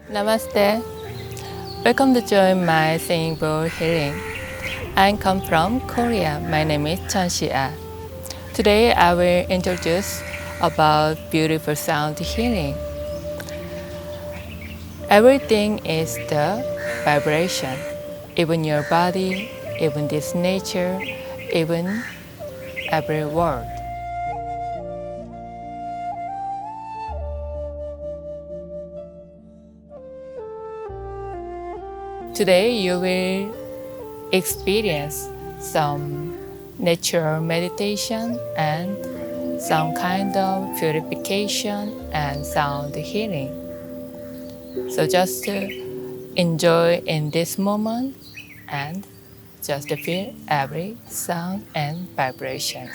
Namaste. Welcome to join my singing bowl healing. I come from Korea. My name is Chunsia. Today I will introduce about beautiful sound healing. Everything is the vibration. Even your body, even this nature, even every word. Today you will experience some natural meditation and some kind of purification and sound healing. So just enjoy in this moment and just feel every sound and vibrations.